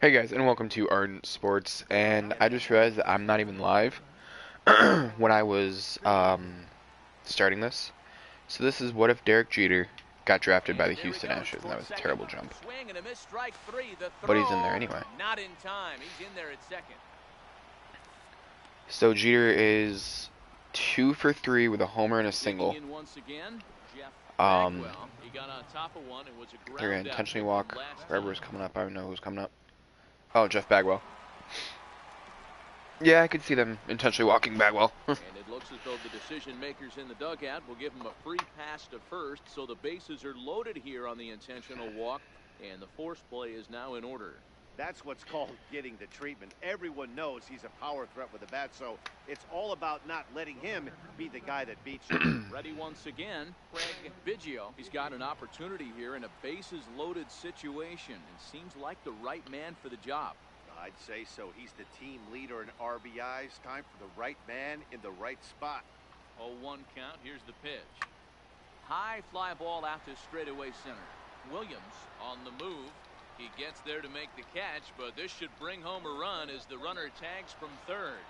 Hey guys, and welcome to Ardent Sports. And I just realized that I'm not even live when I was starting this. So this is what if Derek Jeter got drafted by the Houston Astros, and that was a terrible jump. But he's in there anyway. Not in time. He's in there at second. So Jeter is 2 for 3 with a homer and a single. They're gonna intentionally walk whoever's coming up. I don't know who's coming up. Oh, Jeff Bagwell. Yeah, I could see them intentionally walking Bagwell. And it looks as though the decision makers in the dugout will give him a free pass to first, so the bases are loaded here on the intentional walk, and the force play is now in order. That's what's called getting the treatment. Everyone knows he's a power threat with the bat, so it's all about not letting him be the guy that beats you. Ready once again, Craig Biggio. He's got an opportunity here in a bases-loaded situation, and seems like the right man for the job. I'd say so. He's the team leader in RBIs. Time for the right man in the right spot. 0-1 count. Here's the pitch. High fly ball out to straightaway center. Williams on the move. He gets there to make the catch, but this should bring home a run as the runner tags from third.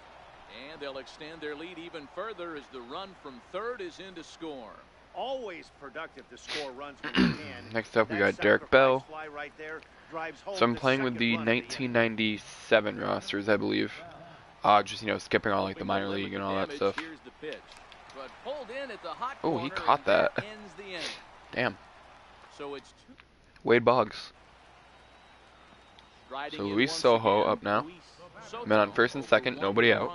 And they'll extend their lead even further as the run from third is in to score. Always productive to score runs when you can. Next up, we got Derek Bell. So I'm playing with the 1997 rosters, I believe. Just, skipping all like the minor league and all that stuff. Oh, he caught that. Damn. Wade Boggs. So Luis Soho up now. Men on first and second, nobody out.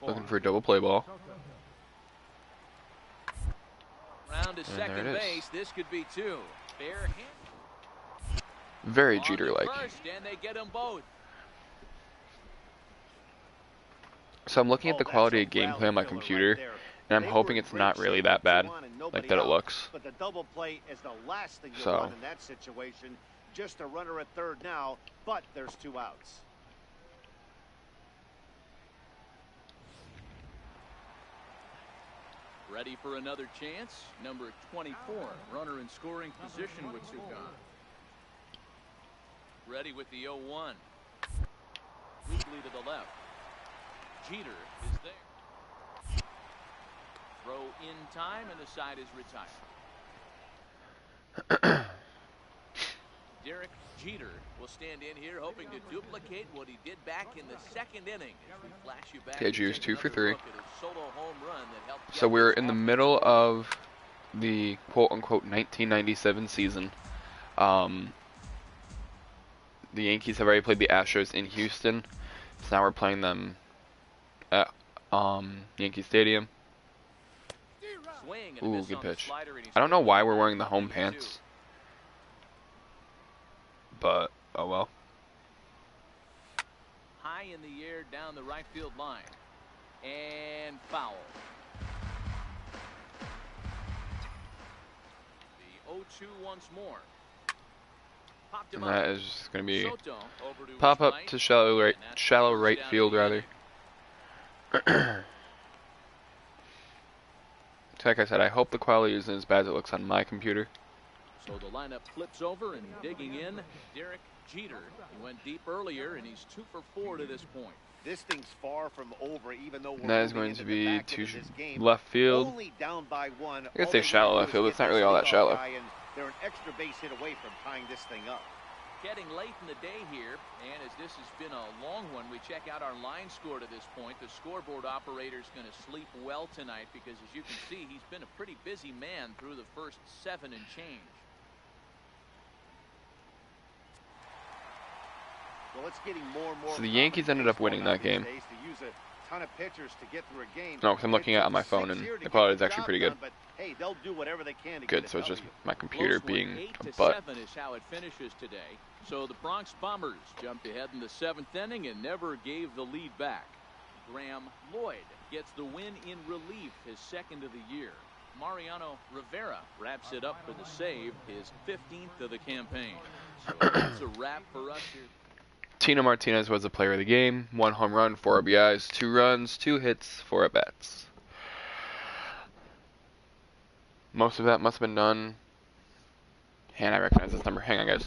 Looking for a double play ball. Round to second base. This could be two. Very Jeter-like. So I'm looking at the quality of gameplay on my computer, and I'm hoping it's not really that bad, like that it looks. But the double play is the last thing you So want in that situation. Just a runner at third now, but there's two outs. Ready for another chance. Number 24, runner in scoring position with Sukan. Ready with the 0-1. Weekly to the left. Jeter is there. Throw in time, and the side is retired. Derek Jeter will stand in here hoping to duplicate what he did back in the second inning. As we flash you back, okay, Jeter's 2 for 3. Solo home run that helped. So we're in the middle of the quote-unquote 1997 season. The Yankees have already played the Astros in Houston, so now we're playing them at Yankee Stadium. Ooh, good pitch. I don't know why we're wearing the home pants, but oh well. High in the air down the right field line, and foul. The 0-2 once more. And that is just going to be pop up to shallow right field rather. Like I said, I hope the quality isn't as bad as it looks on my computer. So the lineup flips over, and digging in, Derek Jeter. He went deep earlier, and he's 2 for 4 to this point. This thing's far from over, even though And that is going to be to left field. Only down by one. I guess they shallow left field. It's not really all that shallow. They're an extra base hit away from tying this thing up. Getting late in the day here, and as this has been a long one, we check out our line score to this point. The scoreboard operator's going to sleep well tonight because, as you can see, he's been a pretty busy man through the first 7 and change. Well, it's getting more and more. So the Yankees ended up winning that game. No, because I'm looking at it on my phone, and the quality is actually pretty good. Hey, they'll do whatever they can to Good, so it's just my computer being a butt. 8-7 is how it finishes today. So the Bronx Bombers jumped ahead in the 7th inning and never gave the lead back. Graham Lloyd gets the win in relief, his 2nd of the year. Mariano Rivera wraps it up for the save, his 15th of the campaign. So that's a wrap for us here. Tino Martinez was the player of the game. 1 home run, 4 RBIs, 2 runs, 2 hits, 4 at-bats. Most of that must have been done. And I recognize this number. Hang on, guys.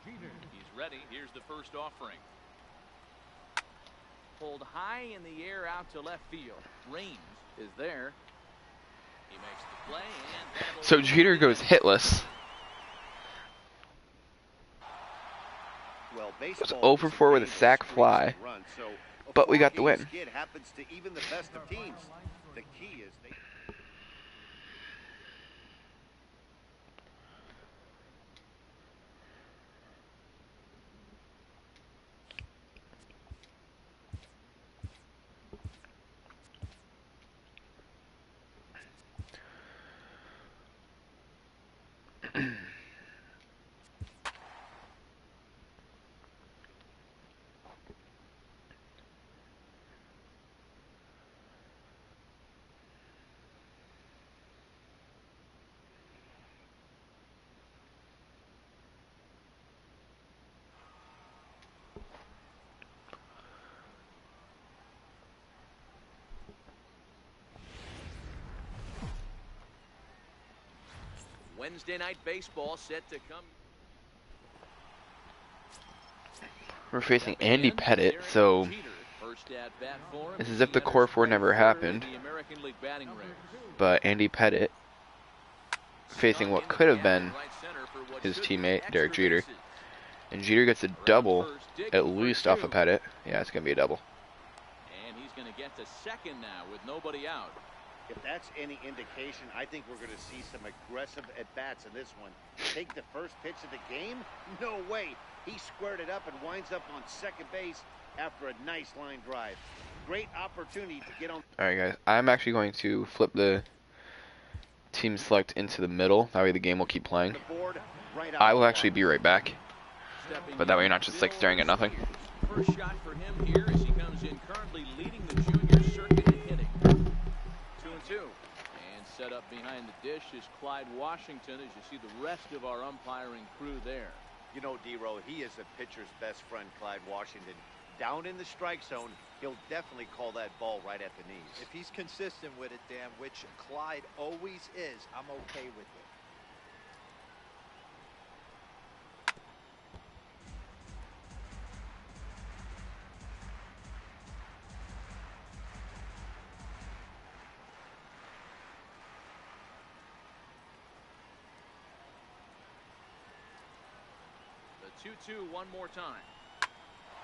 He's ready. Here's the first offering. Pulled high in the air out to left field. Raines is there. He makes the play, and So Jeter goes hitless. Well, It was 0 for 4 with a sac fly, but we got the win. Skid happens to even the best of teams. The key is they Wednesday night baseball set to come. We're facing Andy Pettit, so it's as if the Core 4 never happened. But Andy Pettit facing what could have been his teammate, Derek Jeter. And Jeter gets a double, at least off of Pettit. Yeah, it's going to be a double. And he's going to get to second now with nobody out. If that's any indication, I think we're going to see some aggressive at-bats in this one. Take the first pitch of the game? No way. He squared it up and winds up on second base after a nice line drive. Great opportunity to get on. Alright, guys. I'm actually going to flip the team select into the middle. That way the game will keep playing. I will actually be right back. But that way you're not just like staring at nothing. First shot for him here as he comes in, currently leading the junior circuit in hitting. 2-2. And set up behind the dish is Clyde Washington, as you see the rest of our umpiring crew there. You know, D-Row, he is the pitcher's best friend, Clyde Washington. Down in the strike zone, he'll definitely call that ball right at the knees. If he's consistent with it, Dan, which Clyde always is, I'm okay with it. The 2-2 one more time.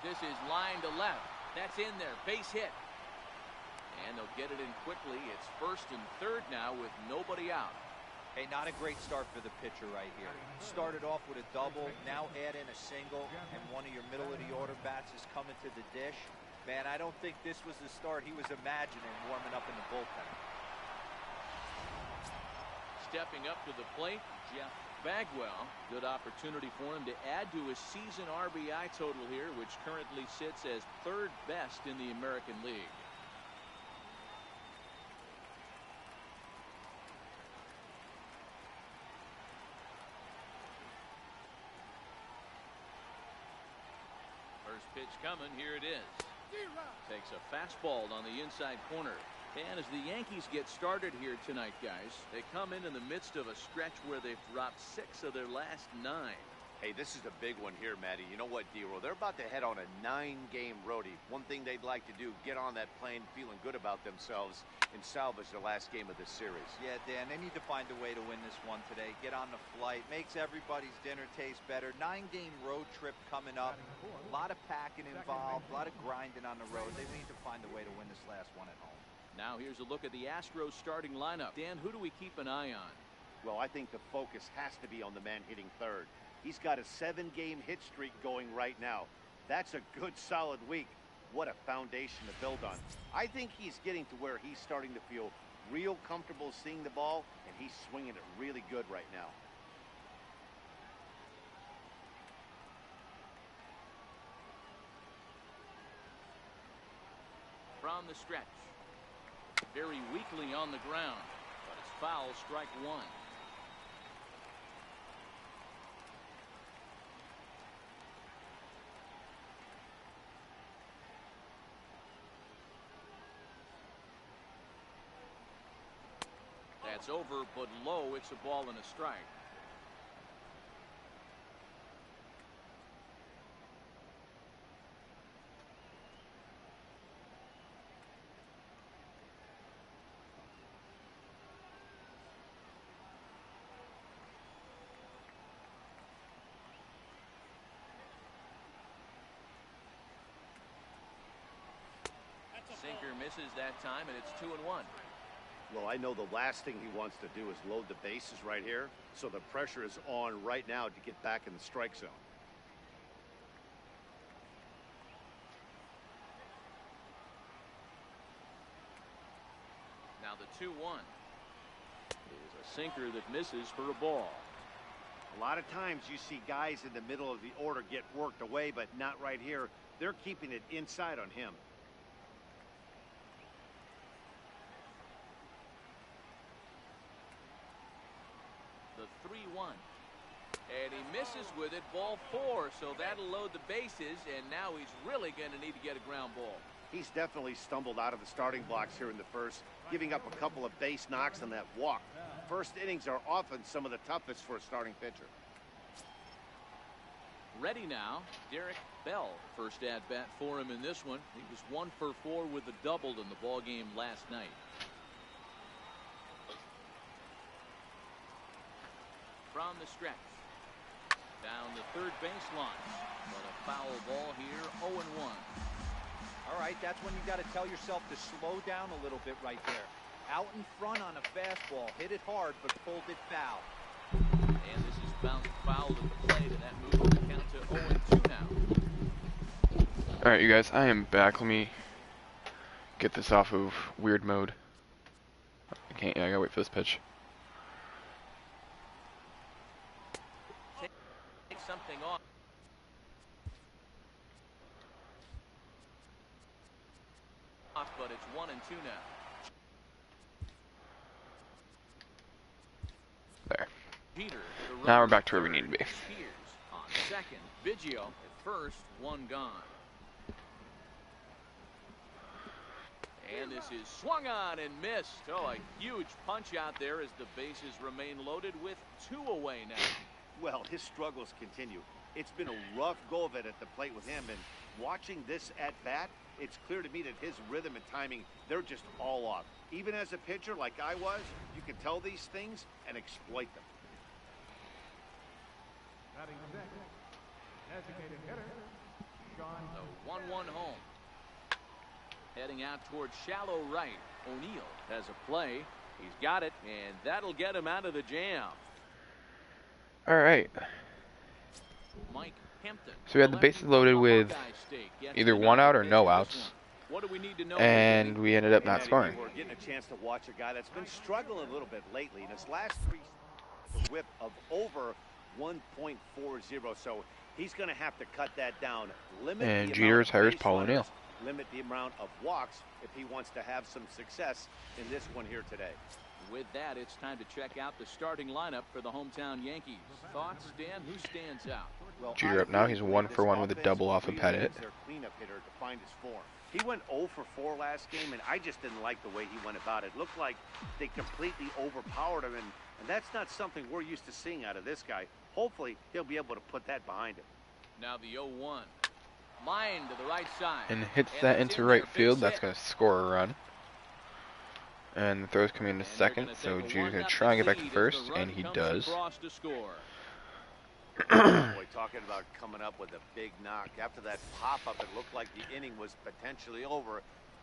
This is line to left. That's in there. Base hit. And they'll get it in quickly. It's first and third now with nobody out. Hey, not a great start for the pitcher right here. Started off with a double, now add in a single, and one of your middle-of-the-order bats is coming to the dish. Man, I don't think this was the start he was imagining warming up in the bullpen. Stepping up to the plate, Jeff Bagwell. Good opportunity for him to add to his season RBI total here, which currently sits as third best in the American League. First pitch coming, here it is. Takes a fastball on the inside corner. And as the Yankees get started here tonight, guys, they come in the midst of a stretch where they've dropped 6 of their last 9. Hey, this is a big one here, Matty. You know what, D-Row? They're about to head on a 9-game roadie. One thing they'd like to do, get on that plane feeling good about themselves and salvage the last game of this series. Yeah, Dan, they need to find a way to win this one today. Get on the flight. Makes everybody's dinner taste better. 9-game road trip coming up. A lot of packing involved, a lot of grinding on the road. They need to find a way to win this last one at home. Now here's a look at the Astros starting lineup. Dan, who do we keep an eye on? Well, I think the focus has to be on the man hitting third. He's got a 7-game hit streak going right now. That's a good, solid week. What a foundation to build on. I think he's getting to where he's starting to feel real comfortable seeing the ball, and he's swinging it really good right now. From the stretch. Very weakly on the ground, but it's foul, strike 1. That's over, but low. It's a ball and a strike. Misses that time, and it's 2-1. Well, I know the last thing he wants to do is load the bases right here, so the pressure is on right now to get back in the strike zone. Now the 2-1 is a sinker that misses for a ball. A lot of times you see guys in the middle of the order get worked away, but not right here. They're keeping it inside on him. The 3-1. And he misses with it, ball 4, so that'll load the bases, and now he's really going to need to get a ground ball. He's definitely stumbled out of the starting blocks here in the first, giving up a couple of base knocks on that walk. First innings are often some of the toughest for a starting pitcher. Ready now, Derek Bell. First at bat for him in this one. He was 1 for 4 with a double in the ball game last night. From the stretch, down the third baseline, but a foul ball here. 0-1. All right, that's when you got to tell yourself to slow down a little bit right there. Out in front on a fastball, hit it hard, but pulled it foul. And this is bounced foul at the plate, and that moves the count to 0-2 now. Alright, you guys, I am back. Let me get this off of weird mode. I gotta wait for this pitch. Take something off. But it's 1-2 now. There. Peter, Now we're back to where we need to be. Spears on second. Biggio at first. 1 gone. And this is swung on and missed. Oh, a huge punch out there as the bases remain loaded with 2 away now. Well, his struggles continue. It's been a rough go of it at the plate with him, and watching this at bat, it's clear to me that his rhythm and timing, they're just all off. Even as a pitcher like I was, you can tell these things and exploit them. The 1-1 home. Heading out towards shallow right. O'Neill has a play. He's got it, and that'll get him out of the jam. Alright. Mike Hampton. So we had the bases loaded with either 1 out or no outs. What do we need to know? And we ended up not scoring. We're getting a chance to watch a guy that's been struggling a little bit lately. In his last 3, a whip of over 1.40, so he's going to have to cut that down. And Jeter's hires Paul O'Neill. Limit the amount of walks if he wants to have some success in this one here today. With that, it's time to check out the starting lineup for the hometown Yankees. Thoughts, Dan? Who stands out? Well, Jeter up now. He's 1 for 1 with a double off a Pettit. Their cleanup hitter to find his form. He went 0 for 4 last game, and I just didn't like the way he went about it. Looked like they completely overpowered him, and that's not something we're used to seeing out of this guy. Hopefully, he'll be able to put that behind him. Now the 0-1. Line to the right side. And hits that into right field. That's going to score a run. And the throw's coming into second, so Jeter's going to try and get back to first, and he does. Boy, talking about coming up with a big knock. After that pop-up, it looked like the inning was potentially over.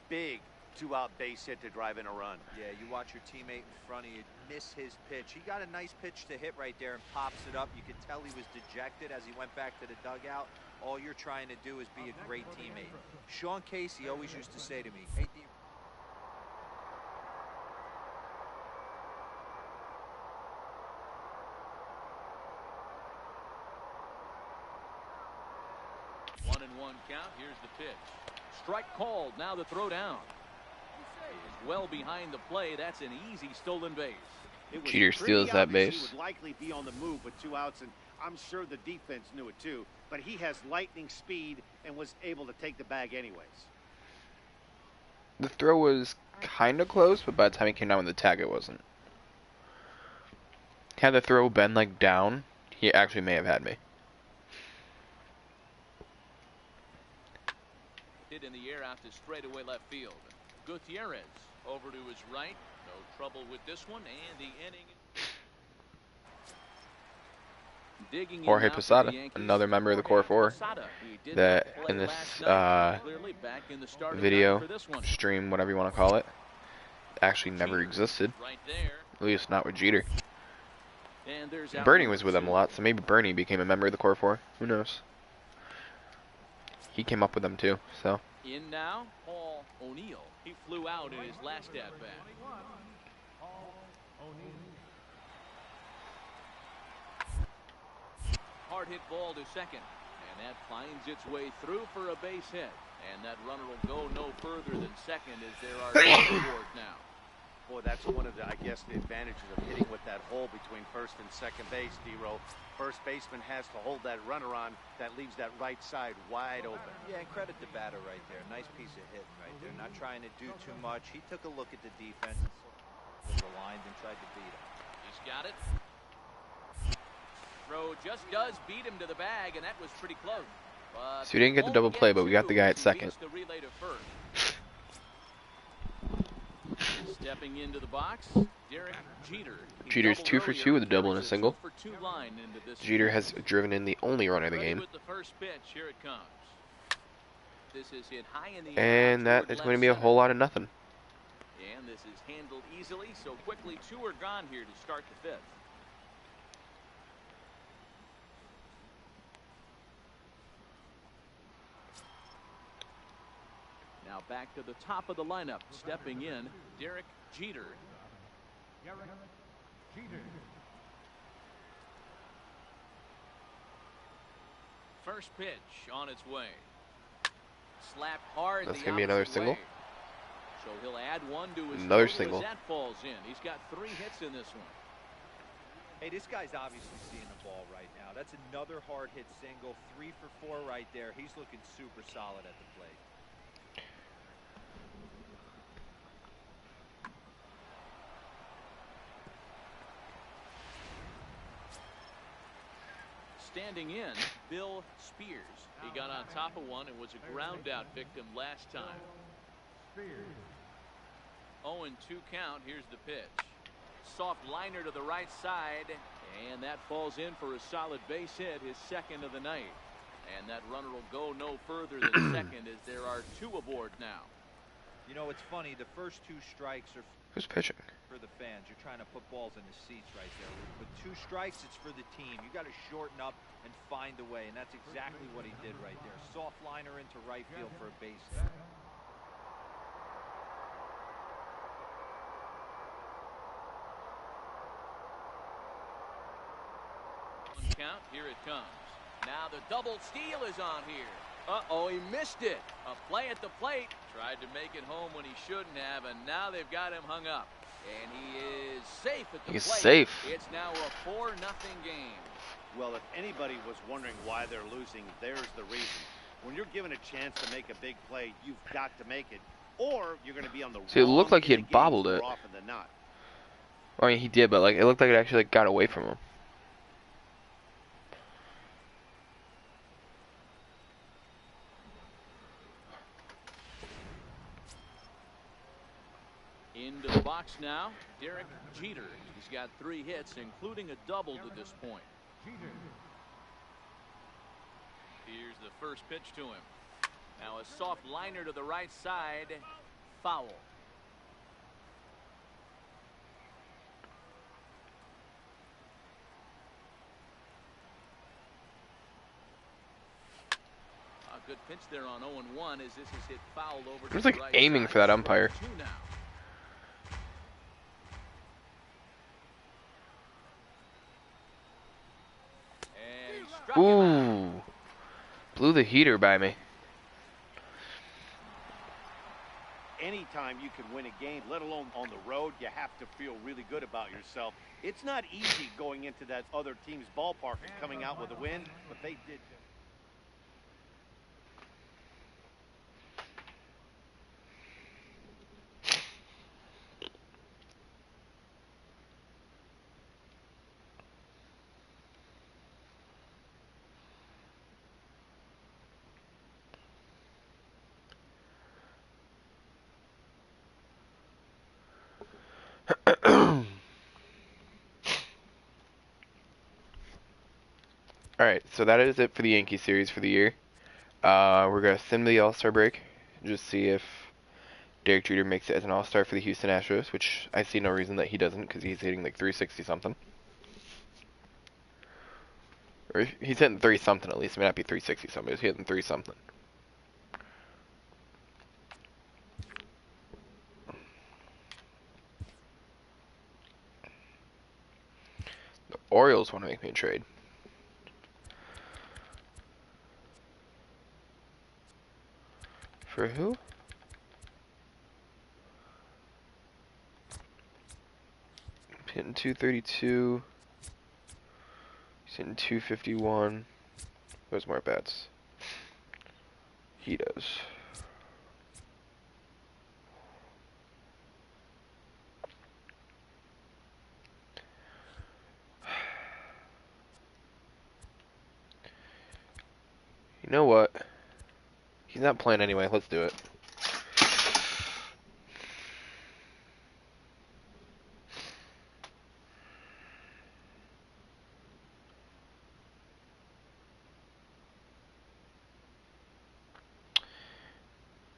Big 2-out base hit to drive in a run. Yeah, you watch your teammate in front of you miss his pitch. He got a nice pitch to hit right there and pops it up. You could tell he was dejected as he went back to the dugout. All you're trying to do is be a great teammate. Sean Casey always used to say to me, hey, count. Here's the pitch. Strike called. Now the throw down. Is well behind the play. That's an easy stolen base. Jeter steals that base. He would likely be on the move with 2 outs, and I'm sure the defense knew it too. But he has lightning speed and was able to take the bag anyways. The throw was kind of close, but by the time he came down with the tag, it wasn't. Had the throw been like down, he actually may have had me. Hit in the air out to straightaway left field. Gutierrez over to his right. No trouble with this one, and the inning. Digging in Jorge now for the Posada, Yankees, another member of the core Jorge four, Posada. He did that not play in this last night. Clearly back in the starting nine video, for this one. stream, whatever you want to call it, actually never Jeter existed. right there. At least not with Jeter. And there's out Bernie number was with him a 2. lot, so maybe Bernie became a member of the core four. Who knows? He came up with them too, so. In now, Paul O'Neill. He flew out in his last at bat. Hard hit ball to second, and that finds its way through for a base hit. And that runner will go no further than second as there are no board now. Boy, that's one of the, I guess, the advantages of hitting with that hole between first and second base, D-Row. First baseman has to hold that runner on. That leaves that right side wide open. Yeah, and credit the batter right there. Nice piece of hitting right there. Not trying to do too much. He took a look at the defense and was aligned and tried to beat him. He's got it. Throw just does beat him to the bag, and that was pretty close. So we didn't get the double play, but we got the guy at second. The relay to first. Stepping into the box, Derek Jeter. Jeter's 2 for 2 with a double and a single. Jeter has driven in the only run of the game. With the first pitch, here it comes. This is hit high in the And that is going to be a whole lot of nothing. And this is handled easily, so quickly 2 are gone here to start the 5th. Now back to the top of the lineup, stepping in, Derek Jeter. First pitch on its way. Slapped hard. That's gonna be another single. Way. So he'll add one to his Another total single. as that falls in. He's got 3 hits in this one. Hey, this guy's obviously seeing the ball right now. That's another hard hit single. 3 for 4 right there. He's looking super solid at the plate. Standing in, Bill Spears. He got on top of one and was a ground out victim last time. 0-2 count. Here's the pitch. Soft liner to the right side, and that falls in for a solid base hit, his second of the night. And that runner will go no further than second as there are 2 aboard now. You know, it's funny. The first 2 strikes are Who's pitching? for the fans. You're trying to put balls in the seats right there. With 2 strikes, it's for the team. You got to shorten up and find a way, and that's exactly what he did right there. Soft liner into right field for a base hit. Count, here it comes. Now the double steal is on here. Uh-oh, he missed it. A play at the plate. Tried to make it home when he shouldn't have, and now they've got him hung up. And he is safe at the He's plate. safe. It's now a 4-0 game. Well, if anybody was wondering why they're losing, there's the reason. When you're given a chance to make a big play, you've got to make it, or you're going to be on the See, it looked wrong like he had end of games bobbled it. more often than not. I mean, he did, but like it looked like it actually got away from him. Into the box now, Derek Jeter. He's got 3 hits, including a double to this point. Here's the first pitch to him. Now a soft liner to the right side. Foul. A good pitch there on 0-1 as this is hit foul over to He was the like right aiming side. for that umpire. 2 now. And he struck him out. Ooh. Blew the heater by me. Anytime you can win a game, let alone on the road, you have to feel really good about yourself. It's not easy going into that other team's ballpark and coming out with a win, but they did. Alright, so that is it for the Yankee series for the year. We're going to sim the All-Star break. Just see if Derek Jeter makes it as an All-Star for the Houston Astros, which I see no reason that he doesn't because he's hitting like 360 something. Or he's hitting 3 something at least. It may not be 360 something, he's hitting 3 something. The Orioles want to make me a trade. For who? Hitting 232. He's hitting 251. Who has more bats? He does. You know what? He's not playing anyway. Let's do it.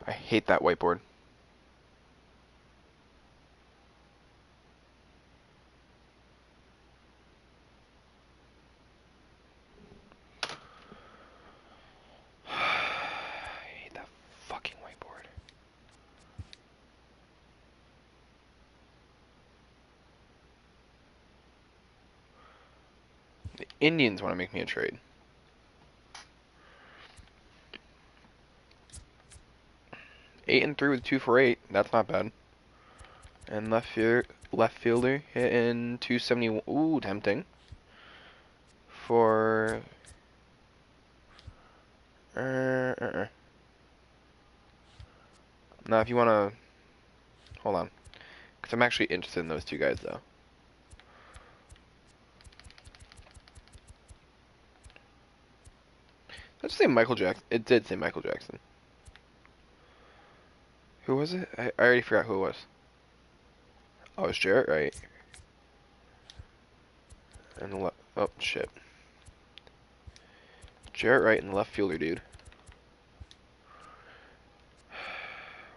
I hate that whiteboard. I hate that fucking whiteboard. The Indians want to make me a trade. 8-3 with 2 for 8. That's not bad. And left fielder hitting 270. Ooh, tempting. For now, if you want to hold on, because I'm actually interested in those two guys though. Let's say Michael Jackson. It did say Michael Jackson. Who was it? I already forgot who it was. Oh, it's Jarrett Wright. And oh shit. Jarrett Wright and the left fielder, dude.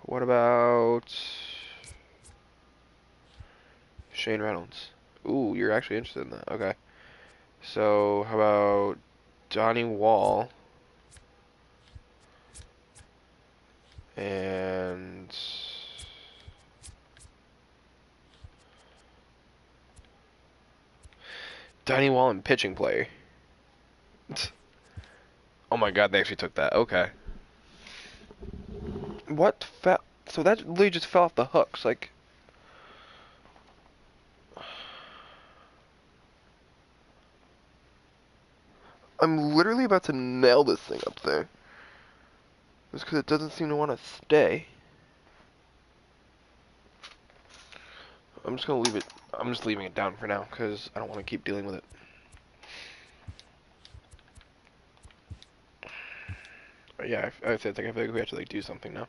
What about Shane Reynolds? Ooh, you're actually interested in that. Okay. So how about Donnie Wall and Donnie Wall and pitching player. Oh my god, they actually took that. Okay. What fell? So that literally just fell off the hooks. Like, I'm literally about to nail this thing up there. Just because it doesn't seem to want to stay. I'm just gonna leave it. I'm just leaving it down for now because I don't want to keep dealing with it. But yeah, I feel like we have to like do something now.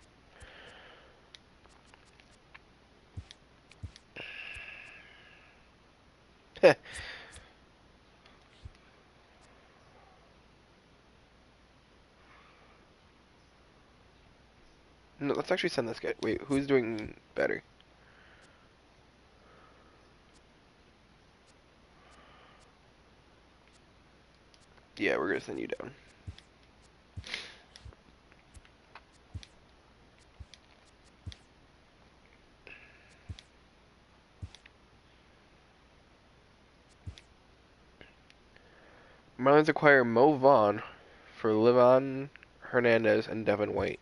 Heh. No, let's actually send this guy. Wait, who's doing better? Yeah, we're gonna send you down. Marlins acquire Mo Vaughn for Livon Hernandez and Devin White.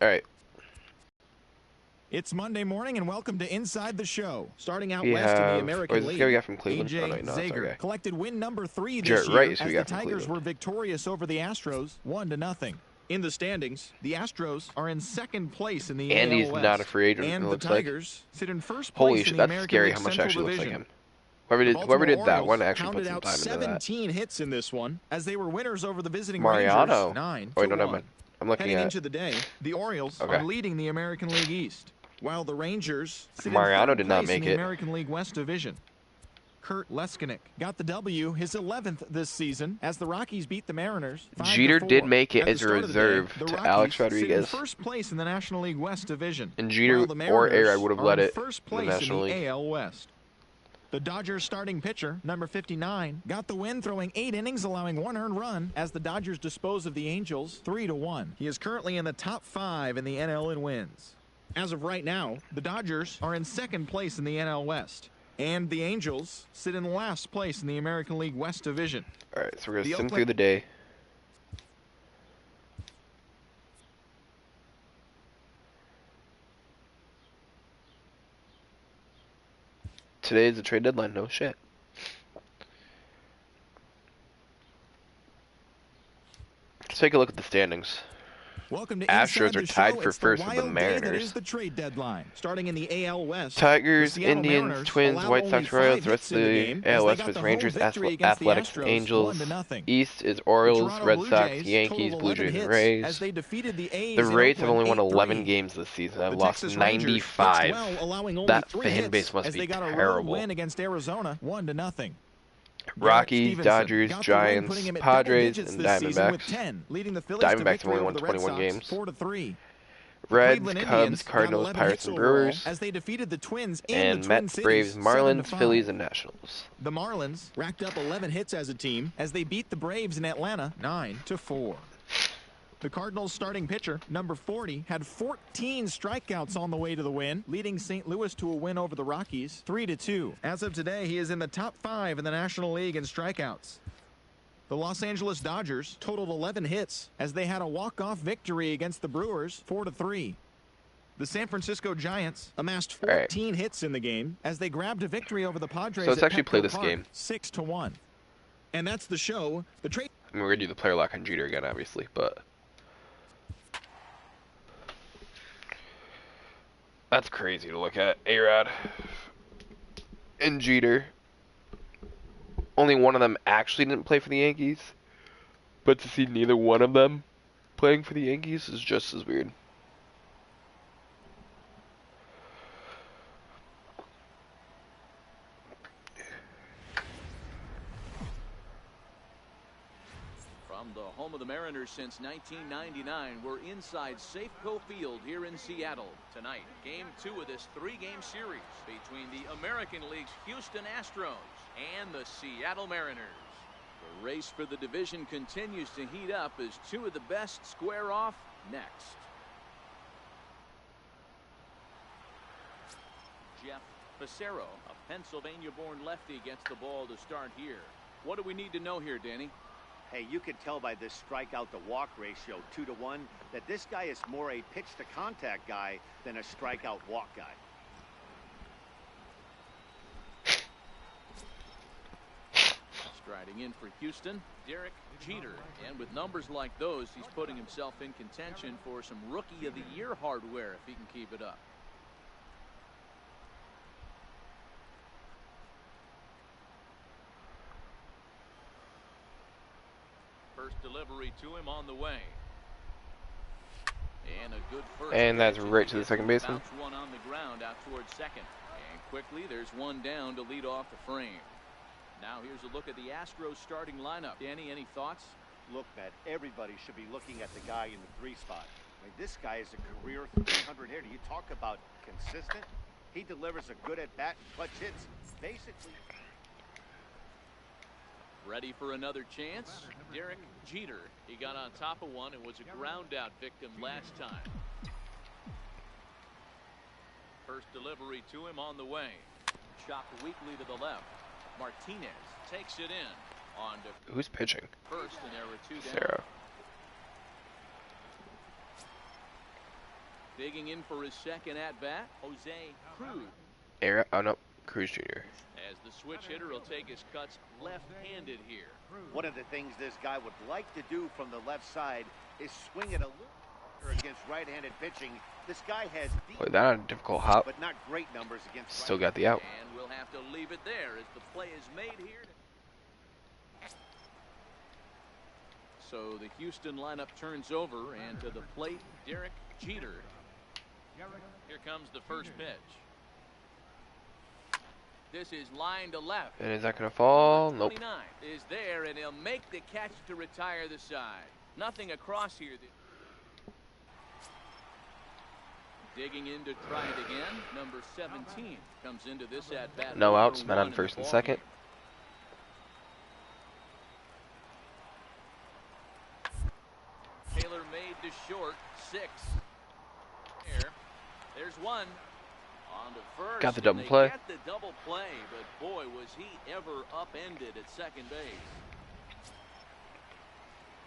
Alright. It's Monday morning, and welcome to Inside the Show. Starting out We west in the have. American Or is this League, guy we got from Cleveland? AJ Oh, no, it's Zager okay. collected win number 3 this Jarrett year Wright is who as we the got from Tigers Cleveland. were victorious over the Astros 1-0. In the standings, the Astros are in second place in the And AL he's West, not a free agent, and it the looks like. Tigers sit in first place Holy in shit, the that's American scary League how much Central actually looks like Division. him. Whoever did that one actually put pounded some out time into that. 17 hits in this one as they were winners over the visiting Mariano. Rangers 9-1. Oh, wait, no, never mind. I'm looking Heading at. into the day, the Orioles Okay. are leading the American League East. while the Rangers sit Mariano in third did not place in make the it. American League West Division. Kurt Leskinek got the W, his 11th this season, as the Rockies beat the Mariners 5-4. Jeter did make it At as the a start of the day, reserve the to Rockies Alex sit in Rodriguez. first place in the National League West Division, And Jeter while the or Mariners Air, I would have are let in it first in the place in National the League. AL West. The Dodgers starting pitcher, number 59, got the win, throwing 8 innings, allowing 1 earned run, as the Dodgers dispose of the Angels 3-1. He is currently in the top 5 in the NL in wins. As of right now, the Dodgers are in second place in the NL West, and the Angels sit in last place in the American League West Division. All right, so we're gonna The sim Oakland- through the day. Today is the trade deadline. No shit. Let's take a look at the standings. Welcome to Astros Inside are the tied Show. for It's first the with the wild day that Mariners. is the trade deadline. Starting in the AL West, Tigers, the Seattle Indians, Mariners Twins, allowed White only Sox, Royals. 5 The rest hits of in the the game, AL as they West got was the home Rangers, victory against the Athletics, Astros, Angels. 1-0. East is The Orioles, Toronto Red Blue Sox, Jays Yankees, totaled Blue 11 Jays, and hits Rays. as they defeated the A's The in Rays have Oakland, only won 11 8-3. games this season. I've The lost Texas Rangers pitched 95. well, allowing only That 3 fan hits base must as be they got a road terrible. win against Arizona, 1-0. Rockies, Dodgers, got the win, Giants, putting him at double Padres, digits and this season with Diamondbacks. 10, leading the Phillies to Diamondbacks have victory only over won the Red 21 Sox, games. 4-3. Reds, Cleveland Cubs, Indians got Cardinals, 11 Pirates, hits and overall Brewers. as they defeated the Twins And the Twin Mets, Cities, Braves, Marlins, 7-5. Phillies, and Nationals. The Marlins racked up 11 hits as a team as they beat the Braves in Atlanta 9-4. The Cardinals starting pitcher, number 40, had 14 strikeouts on the way to the win, leading St. Louis to a win over the Rockies 3-2. As of today, he is in the top 5 in the National League in strikeouts. The Los Angeles Dodgers totaled 11 hits as they had a walk-off victory against the Brewers 4-3. The San Francisco Giants amassed 14 hits in the game as they grabbed a victory over the Padres. So let's at actually play Petco this Park, game. 6-1. And that's the show. The trade. I mean, we're gonna do the player lock on Jeter again, obviously, but that's crazy to look at. A-Rod and Jeter. Only one of them actually didn't play for the Yankees, but to see neither one of them playing for the Yankees is just as weird. From the home of the Mariners since 1999, we're inside Safeco Field here in Seattle. Tonight, Game 2 of this 3-game series between the American League's Houston Astros and the Seattle Mariners. The race for the division continues to heat up as 2 of the best square off next. Jeff Facero, a Pennsylvania-born lefty, gets the ball to start here. What do we need to know here, Danny? Hey, you can tell by this strikeout to walk ratio 2-1 that this guy is more a pitch to contact guy than a strikeout walk guy. Striding in for Houston, Derek Jeter. And with numbers like those, he's putting himself in contention for some Rookie of the Year hardware if he can keep it up. First delivery to him on the way. And a good first. And that's right to the second baseman. Bounce one on the ground out towards second. And quickly there's one down to lead off the frame. Now here's a look at the Astros starting lineup. Danny, any thoughts? Look, Matt, everybody should be looking at the guy in the 3 spot. I mean, this guy is a career 300 hitter. You talk about consistent. He delivers a good at bat and clutch hits. Basically. Ready for another chance? Derek Jeter. He got on top of one and was a ground out victim last time. First delivery to him on the way. Chopped weakly to the left. Martinez takes it in. On to Who's pitching? first, and there were 2 down. Sarah. Digging in for his second at bat, Jose Cruz. A-Rod. Oh no, Cruz Jr. As the switch hitter will take his cuts left-handed here. One of the things this guy would like to do from the left side is swing it a little against right-handed pitching. This guy has deep, Played that on a difficult hop. but not great numbers against Still got the out. And we'll have to leave it there as the play is made here. So the Houston lineup turns over, and to the plate, Derek Jeter. Here comes the first pitch. This is line to left. And is that going to fall? Nope. 29 is there, and he'll make the catch to retire the side. Nothing across here. Digging in to try it again. Number 17 comes into this at bat. No outs, men on first and second. Taylor made to short. 6. There's one. On to first. Got the double play. Got the double play, but boy, was he ever upended at second base.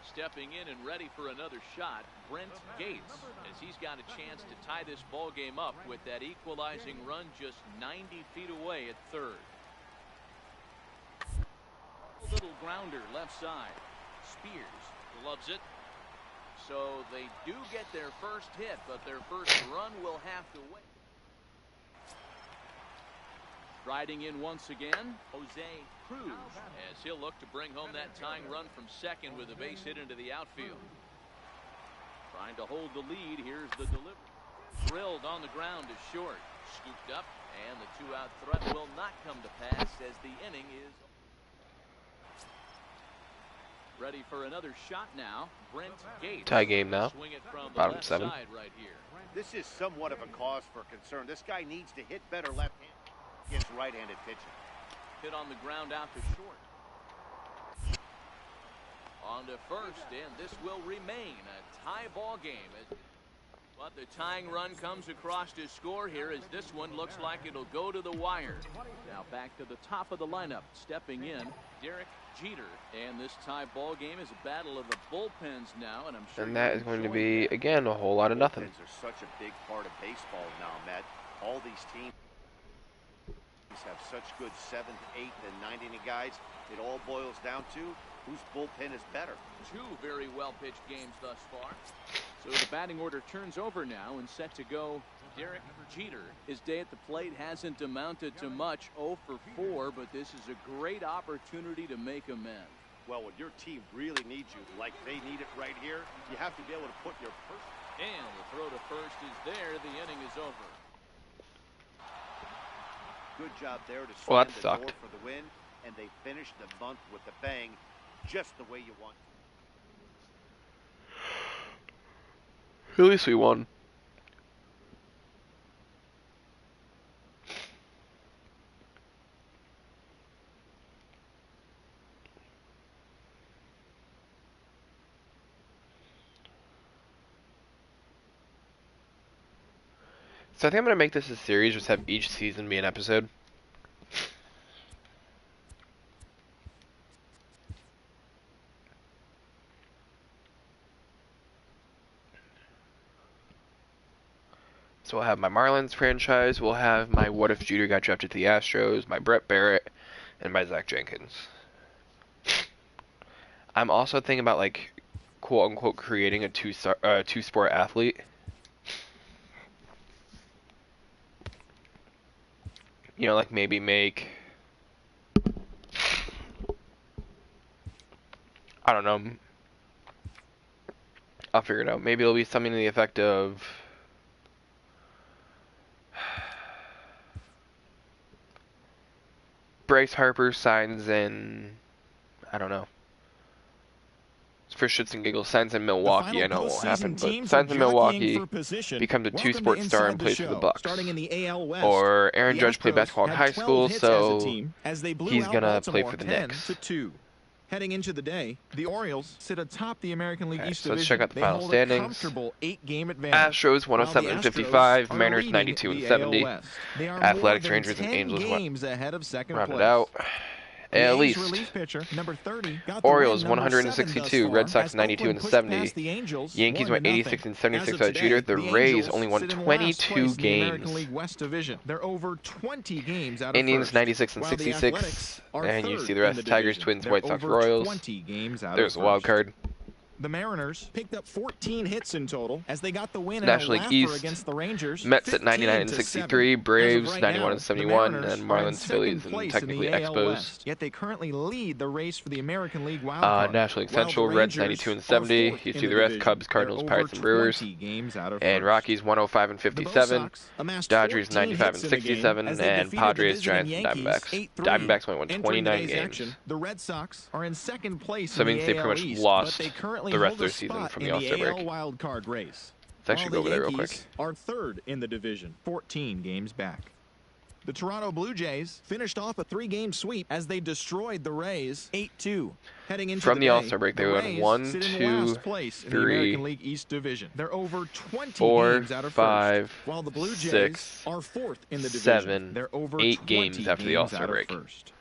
Stepping in and ready for another shot, Brent Gates, as he's got a chance to tie this ball game up with that equalizing run just 90 feet away at third. A little grounder left side. Spears loves it. So they do get their first hit, but their first run will have to wait. Riding in once again, Jose Cruz, as he'll look to bring home that tying run from second with a base hit into the outfield. Trying to hold the lead. Here's the delivery. Drilled on the ground to short. Scooped up, and the two-out threat will not come to pass as the inning is ready for another shot now. Brent Gates. Tie game now. Swing it from the Bottom left 7. side right here. This is somewhat of a cause for concern. This guy needs to hit better left-hand against right-handed pitching. Hit on the ground out to short. On to first, and this will remain a tie ball game. But the tying run comes across to score here as this one looks like it'll go to the wire. Now back to the top of the lineup. Stepping in, Derek Jeter. And this tie ball game is a battle of the bullpens now. And I'm sure. And that is going to be, again, a whole lot of nothing. Bullpens are such a big part of baseball now, Matt. All these teams have such good 7th, 8th, and 9th inning guys. It all boils down to whose bullpen is better. 2 very well-pitched games thus far. So the batting order turns over now and set to go. Derek Jeter. His day at the plate hasn't amounted to much. 0 for 4, but this is a great opportunity to make amends. Well, when your team really needs you, like they need it right here, you have to be able to put your first. And the throw to first is there. The inning is over. Good job there to Well, slam that the sucked. door for the win, and they finished the month with a bang, just the way you want. At least we won. So I think I'm going to make this a series, just have each season be an episode. So we'll have my Marlins franchise, we'll have my What If Jeter Got Drafted to the Astros, my Brett Barrett, and my Zach Jenkins. I'm also thinking about, like, quote-unquote creating a two-sport athlete. You know, like maybe make, I don't know, I'll figure it out. Maybe it'll be something to the effect of, Bryce Harper signs in, I don't know, for shits and giggles, signs in Milwaukee. I know it won't happen, but signs in Milwaukee, becomes a two-sport star and plays for the Bucks. Or Aaron Judge played basketball in high school, so he's gonna play for the Knicks. Heading into the day, the Orioles sit atop the American League East so let's Division. check out the They final hold standings. A comfortable 8-game advantage. Astros 107 and 55, Astros are Mariners leading 92 and the 70, AL West. They are Athletics, more than Rangers, and 10 Angels games ahead of second rounded place. out. The At A's least relief pitcher, number 30, got the Orioles win, number 162, 7 thus Red Sox far, 92 as and Oakland 70. pushed past the Angels Yankees 1-0. went 86 and 76 As of without Jeter. today, The Rays Angels only won sit in last 22 place in the American games. League West Division. They're over 20 games out of Indians first, 96 and while the 66, Athletics are and you third see the in rest: Tigers, division. Twins, They're White Sox, over Royals. 20 games out There's of a wild first. card. The Mariners picked up 14 hits in total as they got the win in a National League laugher East, against the Rangers. Mets at 99 and 63, Braves Right 91 now, and the 71, Mariners and are in Marlins, Phillies, second and place in technically the AL Expos. West, yet they currently lead the race for the American League wild card. National League While the Central, Reds Rangers 92 and are 70. fourth You in see the the rest: division. Cubs, Cardinals, They're Pirates, over and Brewers. 20 games out of And first. Rockies 105 and The Bo 57. Sox amassed Dodgers 14 95 and hits in a game 67, as they and defeated the Padres, visiting Giants, and Yankees Diamondbacks. 8-3. Diamondbacks only won Entering 29 today's games. action, the Red Sox are in second place So in it means the they AL pretty much East, lost but they currently the rest hold of their a season spot from in the All-Star the AL break. wild card race. Let's actually While go the over there real quick. Yankees are third in the division, 14 games back. The Toronto Blue Jays finished off a 3-game sweep as they destroyed the Rays 8-2. Heading into From the the day, All-Star break, they the won Rays 1, sit in 2, last place in the 3, American League East Division. They're over 20 4, games out of 5, first, while the Blue 6, Jays are fourth in the division. 7, They're over 8 20 games after the All-Star out of break. first.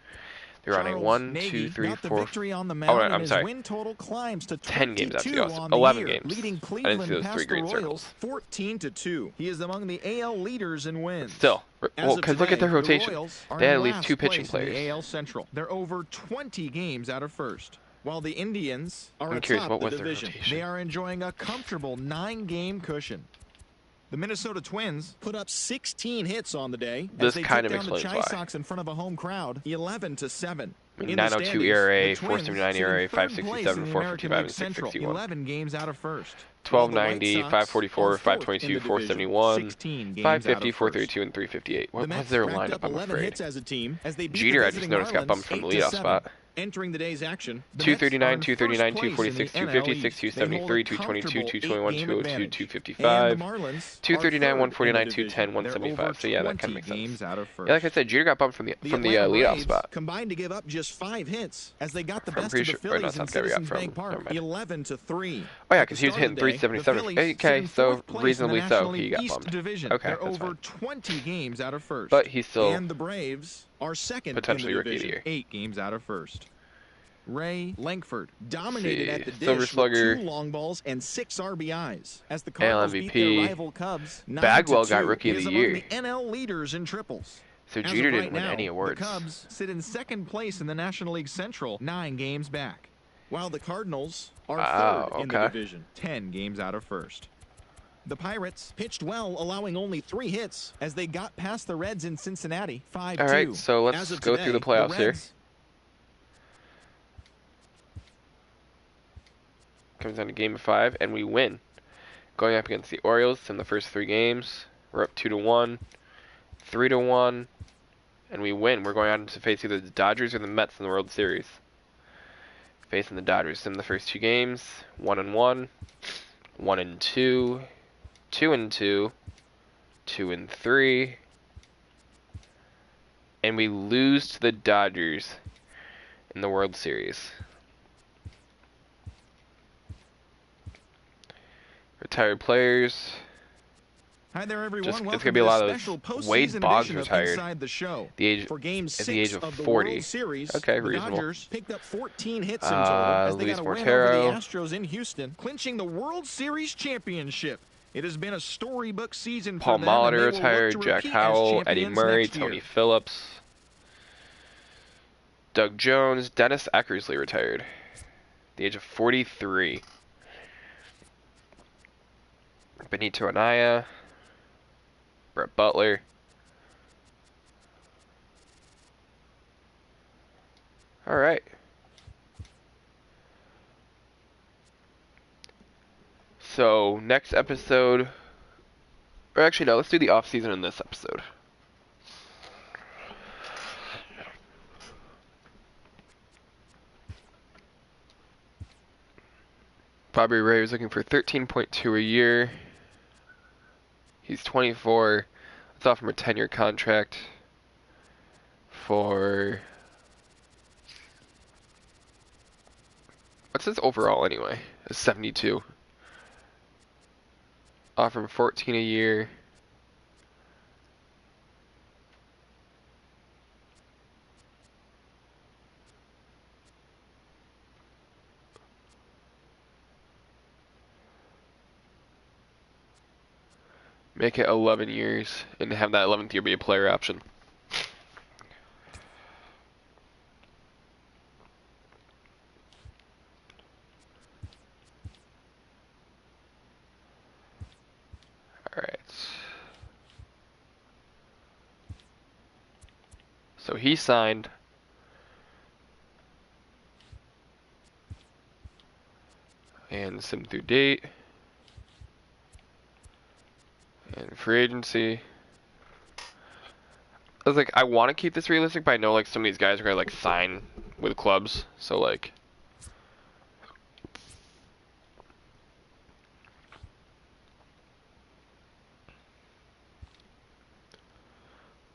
They're on a Charles 1, Nagy 2, 3, got the 4. victory on the Oh, mound, I'm and his sorry. win total climbs to 10 games after the 22 All-Star. on the 11 year, games. leading I didn't see Cleveland those past 3 the green Royals circles. 14-2. He is among the AL leaders in wins. Still, As well, of because look at today, their rotation. The Royals are They had in at least last 2 pitching place in players. the AL Central. They're over 20 games out of first, while the Indians are I'm curious, atop what the was their division. rotation? They are enjoying a comfortable 9-game cushion. The Minnesota Twins put up 16 hits on the day This as they kind took of down the explains Chi why. Sox in front of a home crowd, 11-7. I mean, In the 902 standings, ERA, the Twins 479 sit in ERA, third place 567, in the American 455, League and Central, 661. 11 games out of first. While the White 1290, Sox 544, are fourth in 522, the division, 471, 16 games 550, out of 432, and 358. the What Mets was their racked lineup, up I'm 11 afraid? hits as a team as they beat Jeter, the I just visiting noticed, got bumped Marlins from the 8-7. leadoff spot. Entering the day's action, the 239, Mets are in 239, first place 246, in the 256, NL East. They hold 273, a 222, comfortable 221, 8-game 202, advantage. 255, And the Marlins 239, are 149, third in the 210, division. They're 175. over So yeah, that 20 kind of makes sense. games out of first. Yeah, like I said, Jeter got bumped from the Atlanta leadoff Braves spot. combined to give up just 5 hits as they got the I'm best pretty of the sure, or no, Phillies that's in not the guy we got Citizens from. Bank Park, Never mind. 11-3. Oh yeah, At the because he was start of hitting the day, the 377. Phillies sit Okay, in so fourth place in the reasonably so, National he League got East bumped. Division. Okay, They're that's over fine. 20 games out of first. But he's still And the Braves are second potentially in the Rookie of the division, Year. 8 games out of first. Ray Langford Let's dominated see. at the dish Silver with Slugger, 2 long balls and 6 RBIs as the AL Cardinals beat their MVP. rival Cubs 9-2. Bagwell got Rookie of He is the among Year. the NL leaders in triples. So As Jeter of right didn't win now, any awards. The Cubs sit in second place in the National League Central, 9 games back, while the Cardinals are third in the division, 10 games out of first. The Pirates pitched well, allowing only 3 hits as they got past the Reds in Cincinnati, 5-2. All right, so let's go through the playoffs here. Comes down to game of 5, and we win. Going up against the Orioles in the first 3 games, we're up 2-1, 3-1, and we win. We're going on to face either the Dodgers or the Mets in the World Series. Facing the Dodgers in the first 2 games, 1-1, 1-2, 2-2, 2-3, and we lose to the Dodgers in the World Series. Retired players. Hi there, everyone. It's Welcome gonna be a lot to of this special those. Wade postseason Boggs edition of retired. Inside the Show. The age For Game at 6 the age of of the 40. World Series, Okay, the reasonable. Dodgers picked up 14 hits in total as they Luis got a win Montero. over the Astros in Houston, clinching the World Series championship. It has been a storybook season Paul for them, and Molitor they will look retired. to Jack repeat as Howell, Eddie champions Murray, next year. Tony Phillips, Doug Jones, Dennis Eckersley retired. At the age of 43. Benito Anaya, Brett Butler. All right. So next episode, or actually no, let's do the off season in this episode. Bobby Ray was looking for 13.2 a year. He's 24. Let's offer him a 10-year contract for... What's his overall anyway? It's 72. Offer him 14 a year. Make it 11 years and have that 11th year be a player option. So he signed. And sim through date. And free agency. I was like, I want to keep this realistic, but I know like some of these guys are gonna like sign with clubs. So like,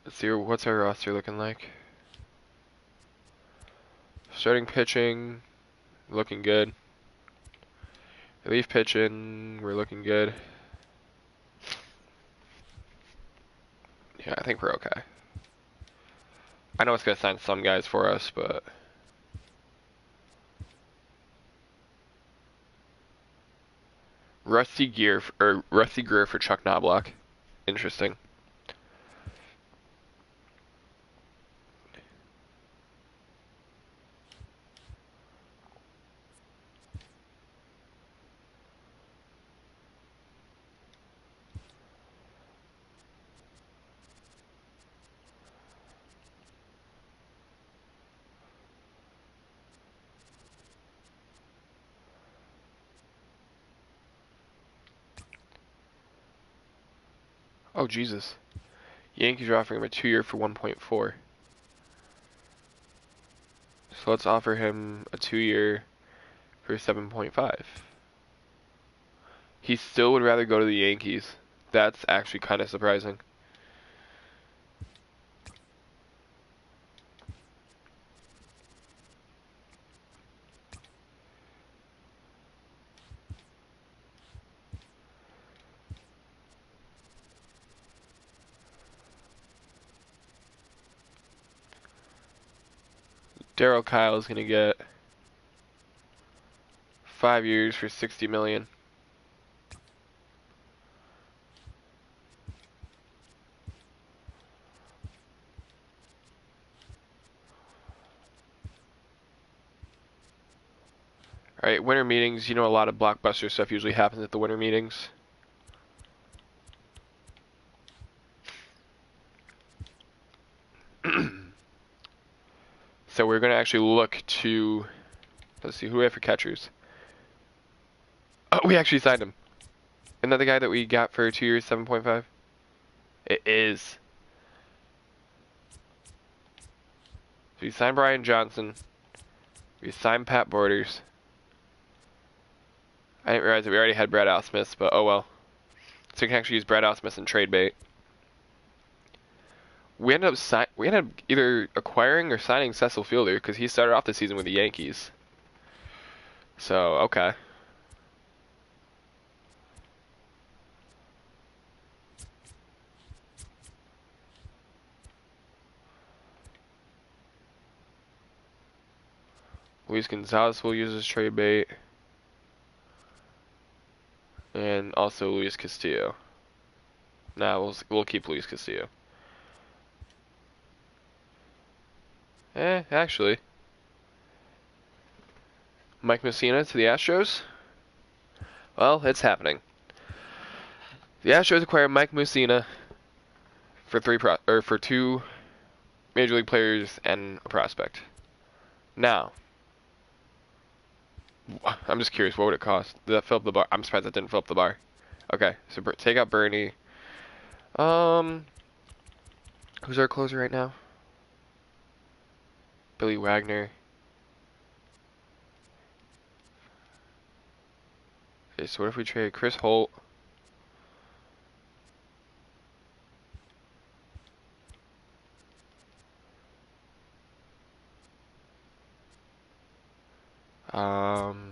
let's see what's our roster looking like. Starting pitching, looking good. Relief pitching, we're looking good. Yeah, I think we're okay. I know it's gonna sign some guys for us, but Rusty Greer for Chuck Knobloch. Interesting. Oh Jesus. Yankees are offering him a 2-year for 1.4. So let's offer him a 2-year for 7.5. He still would rather go to the Yankees. That's actually kind of surprising. Darryl Kyle is gonna get 5 years for 60 million. Alright, winter meetings. You know, a lot of blockbuster stuff usually happens at the winter meetings. So we're gonna actually look to, let's see, who do we have for catchers? Oh, we actually signed him. Isn't that the guy that we got for 2 years, 7.5? It is. So we signed Brian Johnson. We signed Pat Borders. I didn't realize that we already had Brad Ausmus, but oh well. So we can actually use Brad Ausmus in trade bait. We ended up either acquiring or signing Cecil Fielder because he started off the season with the Yankees. So okay. Luis Gonzalez will use as trade bait. And also Luis Castillo. Nah, we'll keep Luis Castillo. Actually. Mike Mussina to the Astros? Well, it's happening. The Astros acquire Mike Mussina for for 2 major league players and a prospect. Now, I'm just curious, what would it cost? Did that fill up the bar? I'm surprised that didn't fill up the bar. Okay, so take out Bernie. Who's our closer right now? Billy Wagner. Okay, so what if we trade Chris Holt? Um,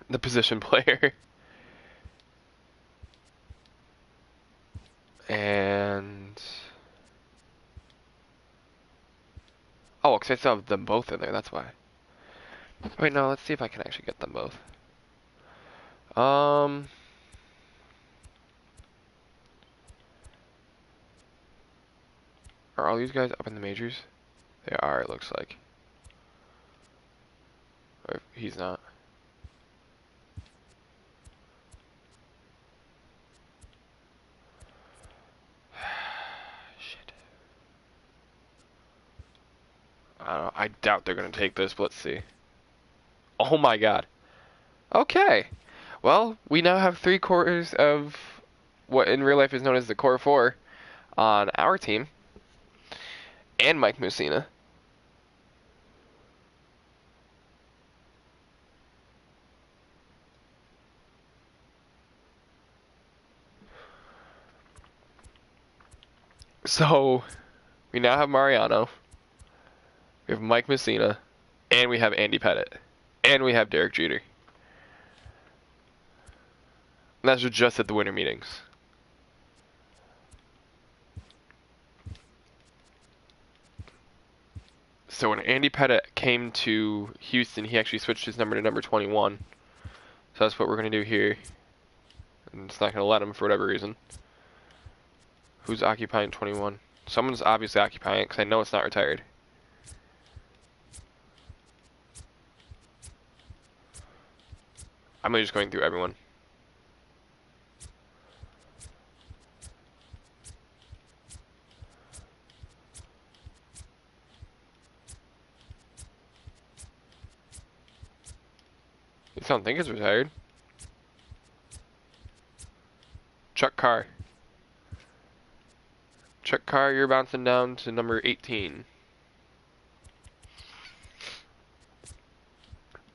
the position player. And oh, because I still have them both in there, that's why. Wait, no, let's see if I can actually get them both. Are all these guys up in the majors? They are, it looks like. Or he's not. Shit. I don't know. I doubt they're going to take this, but let's see. Oh my god. Okay. Well, we now have 3/4 of what in real life is known as the core 4 on our team. And Mike Mussina. So, we now have Mariano. We have Mike Mussina. And we have Andy Pettitte. And we have Derek Jeter. And that's just at the winter meetings. So when Andy Pettitte came to Houston, he actually switched his number to number 21. So that's what we're going to do here. And it's not going to let him for whatever reason. Who's occupying 21? Someone's obviously occupying it because I know it's not retired. I'm just going through everyone. I don't think it's retired. Chuck Carr. Chuck Carr, you're bouncing down to number 18.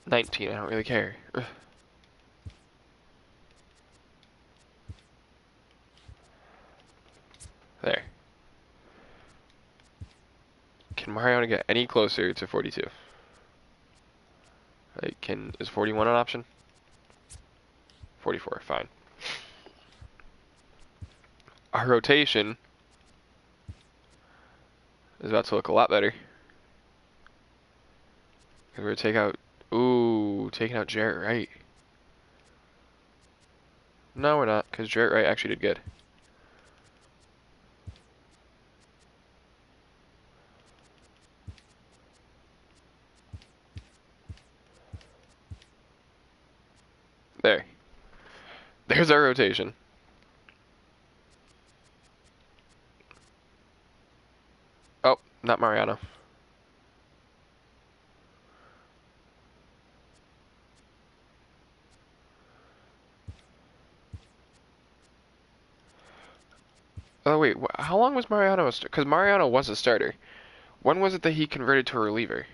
19, I don't really care. Ugh. There. Can Mariano get any closer to 42? Like, is 41 an option? 44, fine. Our rotation is about to look a lot better. We're going to take out... Ooh, taking out Jarrett Wright. No, we're not, because Jarrett Wright actually did good. There. There's our rotation. Oh, not Mariano. Oh wait, how long was Mariano? Because Mariano was a starter. When was it that he converted to a reliever?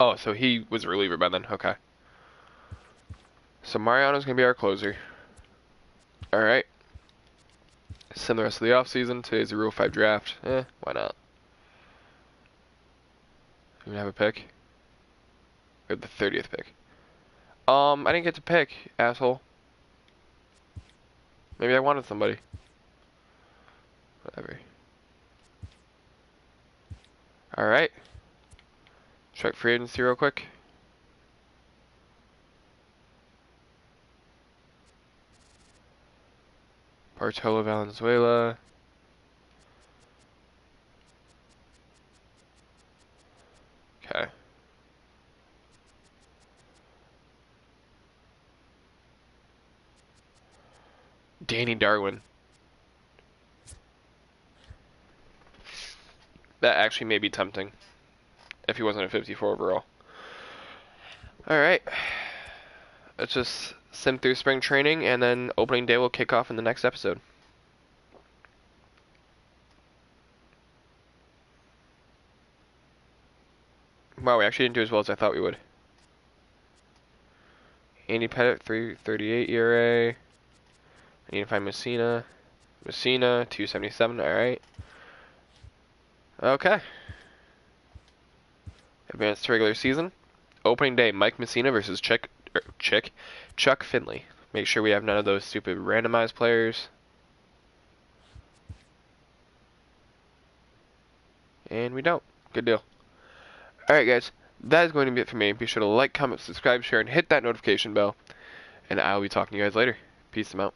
Oh, so he was a reliever by then. Okay. So Mariano's going to be our closer. Alright. Send the rest of the offseason. Today's a Rule 5 draft. Why not? You have a pick? We have the 30th pick. I didn't get to pick, asshole. Maybe I wanted somebody. Whatever. Alright. Check free agency real quick. Bartolo Valenzuela. Okay. Danny Darwin. That actually may be tempting. If he wasn't a 54 overall. Alright. Let's just sim through spring training, and then opening day will kick off in the next episode. Wow, we actually didn't do as well as I thought we would. Andy Pettitte, 3.38 ERA. I need to find Mussina. Mussina, 2.77, alright. Okay. Advanced to regular season. Opening day, Mike Messina versus Chuck Finley. Make sure we have none of those stupid randomized players. And we don't. Good deal. Alright guys, that is going to be it for me. Be sure to like, comment, subscribe, share, and hit that notification bell. And I will be talking to you guys later. Peace out.